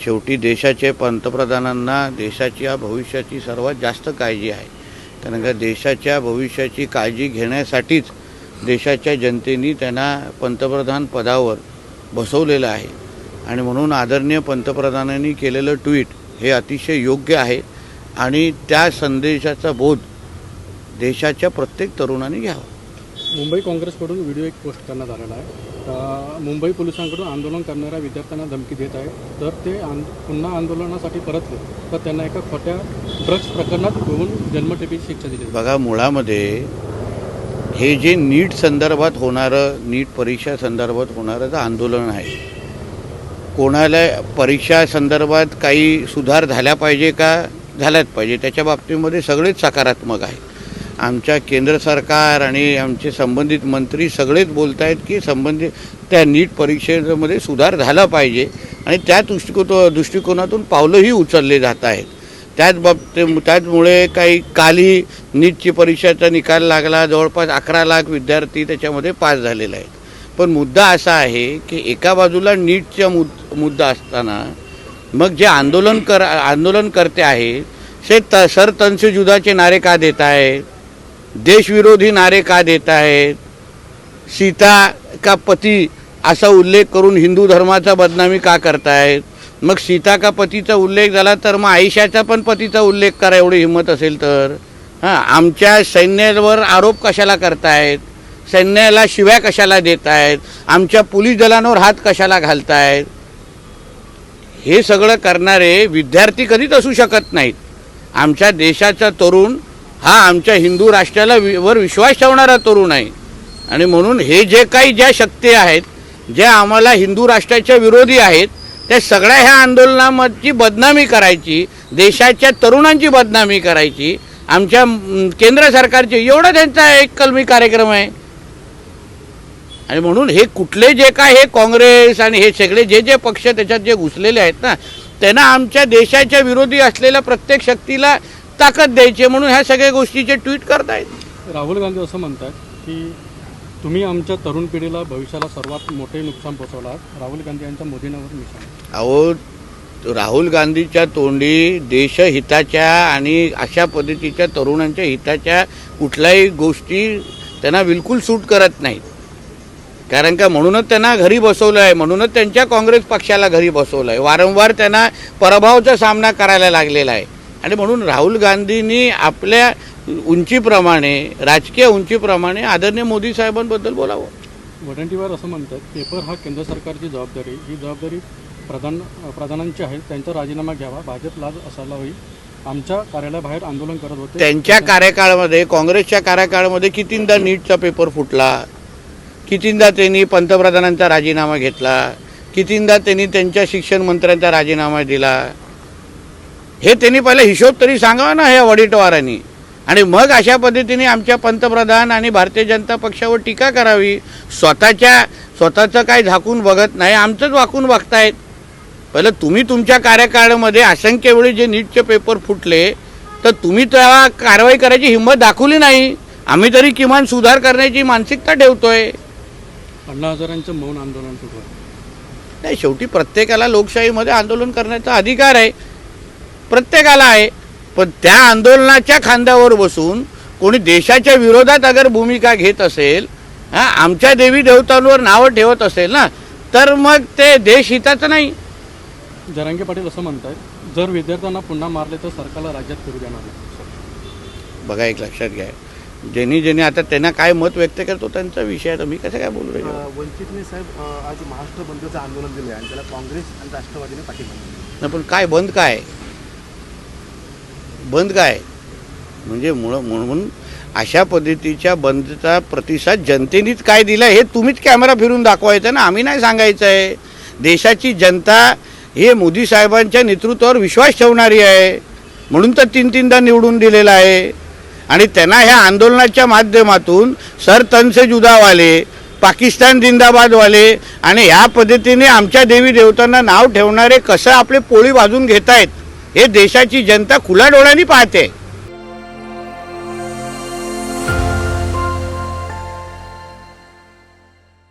शेवटी देशाचे पंतप्रधानांना देशाच्या भविष्याची सर्वात जास्त काळजी आहे, कारण का देशाच्या भविष्याची काळजी घेण्यासाठीच देशाच्या जनतेने त्यांना पंतप्रधान पदावर बसवलेलं आहे. आणि म्हणून आदरणीय पंतप्रधानांनी केलेलं ट्विट हे अतिशय योग्य आहे आणि त्या संदेशाचा बोध देशाच्या प्रत्येक तरुणाने घ्यावा. मुंबई काँग्रेसकडून व्हिडिओ एक पोस्ट करण्यात आलेला आहे. मुंबई पोलिसांकडून आंदोलन करणाऱ्या विद्यार्थ्यांना धमकी देत आहे. तर ते पुन्हा आंदोलनासाठी परतले तर त्यांना एका खोट्या ड्रग्ज प्रकरणात घेऊन जन्मठेपेची शिक्षा दिली. बघा, मुळामध्ये हे जे नीट संदर्भात होणारं, नीट परीक्षा संदर्भात होणारं आंदोलन आहे, कोणाला परीक्षा संदर्भात काही सुधार झाल्या पाहिजे का, झाल्याच पाहिजे, त्याच्या बाबतीमध्ये सगळेच सकारात्मक आहे. आमच्या केंद्र सरकार आणि आमचे संबंधित मंत्री सगळेच बोलत आहेत की संबंधित त्या नीट परीक्षेमध्ये सुधार झाला पाहिजे आणि त्या दृष्टिकोनातून पावलंही उचलले जात आहेत. त्याचमुळे काही कालही नीटची परीक्षेचा निकाल लागला, जवळपास 11 लाख विद्यार्थी त्याच्यामध्ये पास झालेले आहेत. पण मुद्दा असा आहे की एका बाजूला नीटचा मुद्दा असताना मग जे आंदोलनकर्ते आहेत ते सर तन से जुदाचे नारे का देत आहेत, देशविरोधी नारे का देत आहेत, सीता का पती असा उल्लेख करून हिंदू धर्माचा बदनामी का करतायत. मग सीता का पतीचा उल्लेख झाला तर मग आयशाचा पण पतीचा उल्लेख करा एवढी हिंमत असेल तर. आमच्या सैन्यावर आरोप कशाला करतायत, सैन्याला शिव्या कशाला देत आहेत, आमच्या पोलीस दलांवर हात कशाला घालतायत. हे सगळं करणारे विद्यार्थी कधीच असू शकत नाहीत. आमच्या देशाचा तरुण हा आमच्या हिंदू राष्ट्राला वर विश्वास ठेवणारा तरुण आहे आणि म्हणून हे जे काही ज्या शक्ती आहेत, ज्या आम्हाला हिंदू राष्ट्राच्या विरोधी आहेत, त्या सगळ्या ह्या आंदोलनाची बदनामी करायची, देशाच्या तरुणांची बदनामी करायची, आमच्या केंद्र सरकारची, एवढा त्यांचा एक कलमी कार्यक्रम आहे. आणि म्हणून हे कुठले जे काय हे काँग्रेस आणि हे सगळे जे पक्ष त्याच्यात जे घुसलेले आहेत ना, त्यांना आमच्या देशाच्या विरोधी असलेल्या प्रत्येक शक्तीला ताकद द्यायची म्हणून ह्या सगळ्या गोष्टीचे ट्विट करतायत. राहुल गांधी असं म्हणतात की तुम्ही आमच्या तरुण पिढीला भविष्याला सर्वात मोठे नुकसान पोचवलं. राहुल गांधी यांच्या मोदींवर निशाण. अहो, राहुल गांधीच्या तोंडी देशहिताच्या आणि अशा पद्धतीच्या तरुणांच्या हिताच्या कुठल्याही गोष्टी त्यांना बिलकुल सूट करत नाहीत. कारण का म्हणूनच त्यांना घरी बसवलं आहे, म्हणूनच त्यांच्या काँग्रेस पक्षाला घरी बसवलं आहे. वारंवार त्यांना पराभवाचा सामना करायला लागलेला आहे. आणि म्हणून राहुल गांधींनी आपल्या उंचीप्रमाणे, राजकीय उंचीप्रमाणे आदरणीय मोदी साहेबांबद्दल बोलावं. वडंटीवार असं म्हणतात पेपर हा केंद्र सरकारची जबाबदारी, ही जबाबदारी प्रधानांची आहे, त्यांचा राजीनामा घ्यावा, भाजप लाज असायला होईल. आमच्या कार्यालयाबाहेर आंदोलन करत होते. त्यांच्या कार्यकाळामध्ये, काँग्रेसच्या कार्यकाळामध्ये कितींदा नीटचा पेपर फुटला, कितींदा त्यांनी पंतप्रधानांचा राजीनामा घेतला, कितींदा त्यांनी त्यांच्या शिक्षण मंत्र्यांचा राजीनामा दिला. हे त्यांनी पहिला हिशोब तरी सांगावा ना ह्या वडीटवारांनी. आणि मग अशा पद्धतीने आमच्या पंतप्रधान आणि भारतीय जनता पक्षावर टीका करावी. स्वतःचं काय झाकून बघत नाही, आमचंच वाकून बघतायत. पहिलं तुम्ही तुमच्या कार्यकाळामध्ये असंख्य वेळी जे नीटचे पेपर फुटले तर तुम्ही तेव्हा कारवाई करायची हिंमत दाखवली नाही. आम्ही तरी किमान सुधार करण्याची मानसिकता ठेवतोय. अण्णा हजारेंचं मौन आंदोलन सुरू नाही, शेवटी प्रत्येकाला लोकशाहीमध्ये आंदोलन करण्याचा अधिकार आहे, प्रत्येकाला आहे. पण त्या आंदोलनाच्या खांद्यावर बसून कोणी देशाच्या विरोधात अगर भूमिका घेत असेल, आमच्या देवी देवतांवर नावं ठेवत असेल ना, तर मग ते देशहिताचं नाही. जरांगे पाटील असं म्हणतात जर विद्यार्थ्यांना पुन्हा मारले तर सरकारला राज्यात फिरू देणार नाही. बघा, एक लक्षात घ्या, ज्यांनी आता त्यांना काय मत व्यक्त करतो त्यांचा विषय आहे, तर मी कसं काय बोलू राहिलो. वंचितने साहेब आज महाराष्ट्र बंदचं आंदोलन दिलं आणि त्याला काँग्रेस आणि राष्ट्रवादीने पाठिंबा दिला. पण काय बंद काय म्हणजे म्हणून अशा पद्धतीच्या बंदचा प्रतिसाद जनतेनेच काय दिला हे तुम्हीच कॅमेरा फिरून दाखवायचं ना, आम्ही नाही सांगायचं आहे. देशाची जनता हे मोदी साहेबांच्या नेतृत्वावर विश्वास ठेवणारी आहे म्हणून तर 3-3दा निवडून दिलेला आहे. आणि त्यांना ह्या आंदोलनाच्या माध्यमातून सर तन से जुदावाले, पाकिस्तान जिंदाबादवाले आणि ह्या पद्धतीने आमच्या देवी देवतांना नाव ठेवणारे कसं आपले पोळी भाजून घेत आहेत हे देशाची जनता खुल्या डोळ्यांनी पाहते.